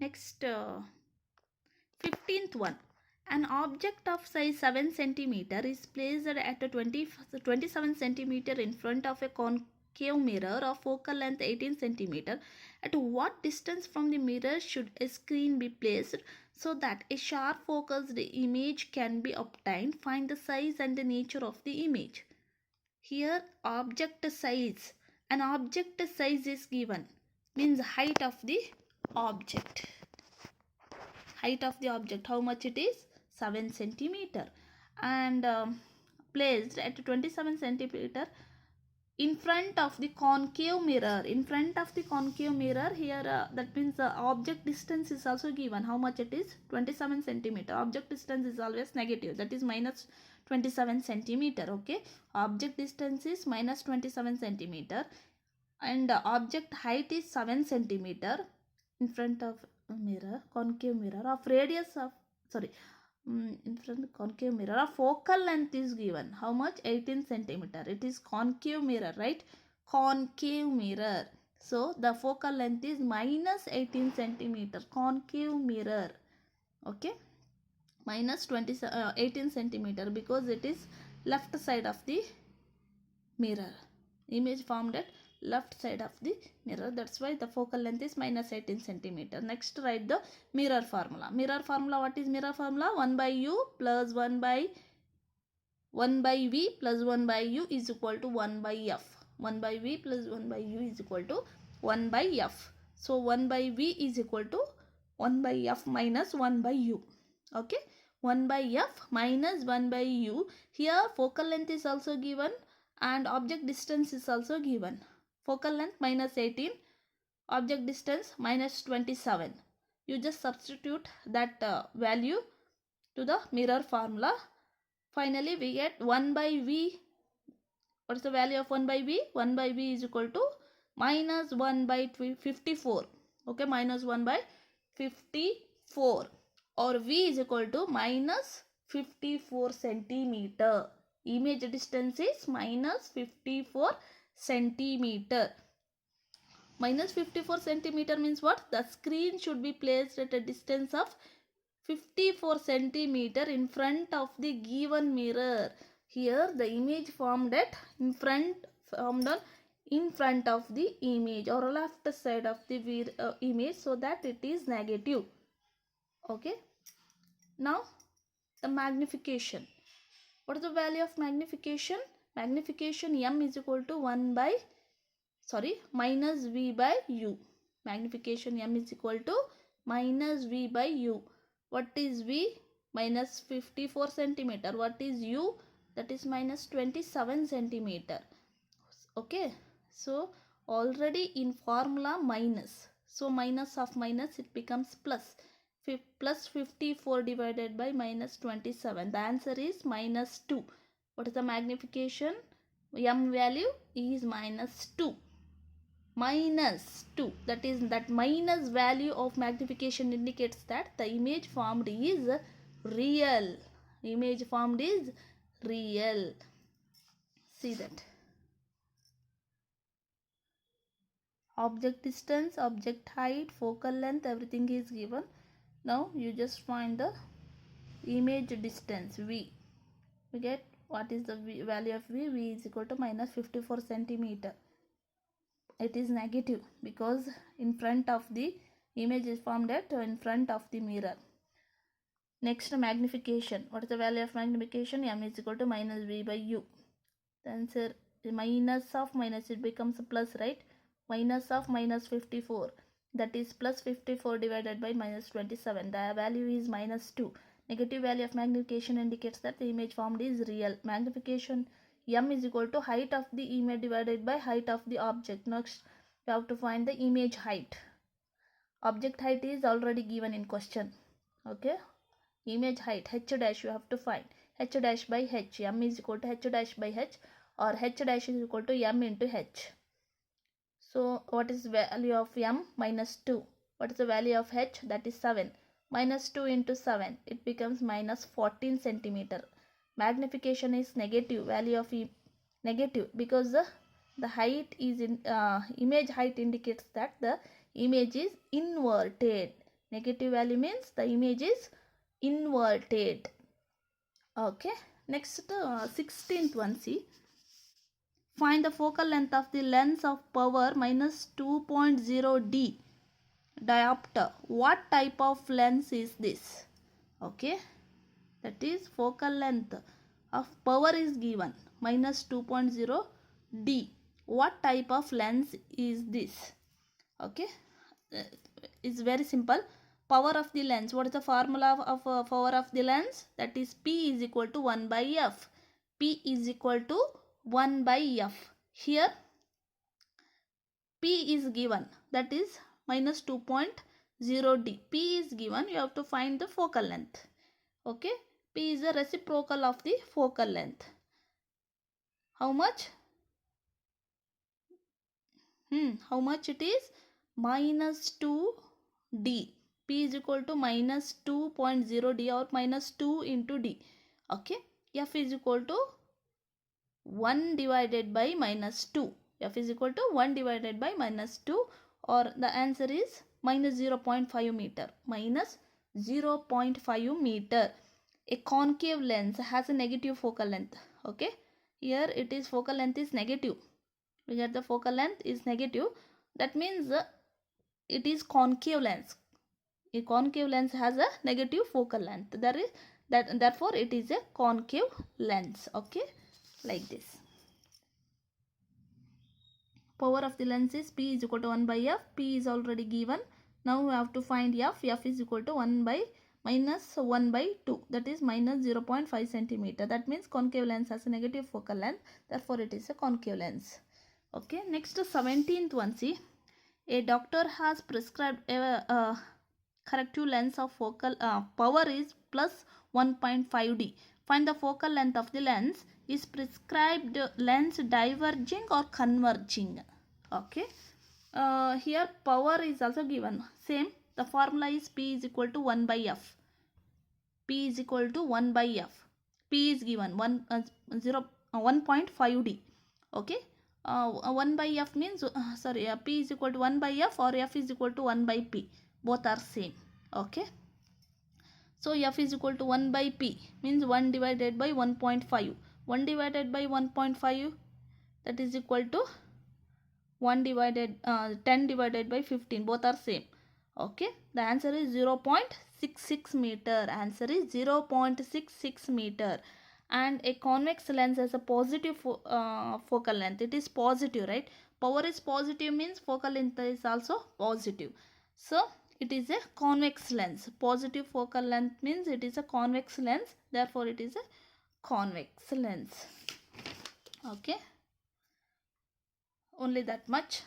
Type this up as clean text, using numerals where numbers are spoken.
Next, 15th one. An object of size 7 centimeter is placed at a 27 centimeter in front of a concave mirror of focal length 18 centimeter. At what distance from the mirror should a screen be placed so that a sharp focused image can be obtained? Find the size and the nature of the image. Here object size. An object size is given, means height of the object. Height of the object, how much it is? 7 centimeter, and placed at 27 centimeter in front of the concave mirror. In front of the concave mirror, here that means the object distance is also given. How much it is? 27 centimeter. Object distance is always negative, that is minus 27 centimeter. Okay, object distance is minus 27 centimeter and object height is 7 centimeter in front of a mirror, concave mirror of radius of, sorry, in front of concave mirror of focal length is given. How much? 18 centimeter. It is concave mirror, right? Concave mirror. So the focal length is minus 18 centimeter. Concave mirror. Okay. Minus 18 centimeter because it is left side of the mirror. Image formed at left side of the mirror, that's why the focal length is minus 18 centimeter. Next, write the mirror formula. Mirror formula, what is mirror formula? 1 by u plus 1 by v plus 1 by u is equal to 1 by f. 1 by v plus 1 by u is equal to 1 by f. So 1 by v is equal to 1 by f minus 1 by u. Okay, 1 by f minus 1 by u. Here focal length is also given and object distance is also given. Focal length minus 18, object distance minus 27. You just substitute that value to the mirror formula. Finally, we get 1 by v. What is the value of 1 by v? 1 by v is equal to minus 1 by 54. Okay, minus 1 by 54. Or v is equal to minus 54 centimeter. Image distance is minus 54 centimeter. Minus 54 centimeter means what? The screen should be placed at a distance of 54 centimeter in front of the given mirror. Here the image formed at in front of the image or left side of the image, so that it is negative. Okay. Now the magnification. What is the value of magnification? Magnification m is equal to minus v by u. Magnification m is equal to minus v by u. What is v? Minus 54 centimeter. What is u? That is minus 27 centimeter. Okay, so already in formula minus, so minus of minus it becomes plus. Plus 54 divided by minus 27. The answer is minus 2. What is the magnification? M value is minus 2. Minus 2. That is, that minus value of magnification indicates that the image formed is real. Image formed is real. See that. Object distance, object height, focal length, everything is given. Now you just find the image distance v. We get what is the value of v? V is equal to minus 54 centimeter. It is negative because in front of the image is formed at in front of the mirror. Next, magnification. What is the value of magnification? M is equal to minus v by u. The answer, minus of minus, it becomes a plus, right? Minus of minus 54, that is plus 54 divided by minus 27. The value is minus 2. Negative value of magnification indicates that the image formed is real. Magnification m is equal to height of the image divided by height of the object. Next, we have to find the image height. Object height is already given in question. Okay, image height h dash you have to find. H dash by h. M is equal to h dash by h, or h dash is equal to m into h. So what is value of m? Minus 2. What is the value of h? That is 7. Minus 2 into 7, it becomes minus 14 centimeter. Magnification is negative. Value of negative because the height is in image height indicates that the image is inverted. Negative value means the image is inverted. Okay, next 16th one, see. Find the focal length of the lens of power minus 2.0 D diopter. What type of lens is this? Okay, that is focal length of power is given minus 2.0 D. What type of lens is this? Okay, it's very simple. Power of the lens. What is the formula of power of the lens? That is P is equal to 1 by F. P is equal to 1 by F. Here P is given, that is minus 2.0 D. P is given, you have to find the focal length. Okay, P is a reciprocal of the focal length. How much? How much it is? Minus 2 D. P is equal to minus 2.0 D or minus 2 into D. Okay, F is equal to 1 divided by minus 2. F is equal to 1 divided by minus 2, or the answer is minus 0.5 meter. Minus 0.5 meter. A concave lens has a negative focal length. Okay, here it is focal length is negative. We get the focal length is negative. That means it is concave lens. A concave lens has a negative focal length. Therefore it is a concave lens. Okay, like this. Power of the lens is P is equal to 1 by F. P is already given. Now we have to find F. F is equal to 1 by minus 1 by 2. That is minus 0.5 centimeter. That means concave lens has a negative focal length. Therefore it is a concave lens. Okay, next 17th one, see. A doctor has prescribed a corrective lens of focal power is plus 1.5 D. Find the focal length of the lens. Is prescribed lens diverging or converging? Okay, here power is also given. Same, the formula is P is equal to 1 by F. P is equal to 1 by F. P is given 1.5 D. Okay, 1 by F means P is equal to 1 by F or F is equal to 1 by P. Both are same. Okay, so F is equal to 1 by P means 1 divided by 1.5. 1 divided by 1.5, that is equal to 10 divided by 15. Both are same. Okay, the answer is 0.66 meter. Answer is 0.66 meter. And a convex lens has a positive focal length. It is positive, right? Power is positive means focal length is also positive. So it is a convex lens. Positive focal length means it is a convex lens. Therefore it is a convex lens. Okay, only that much.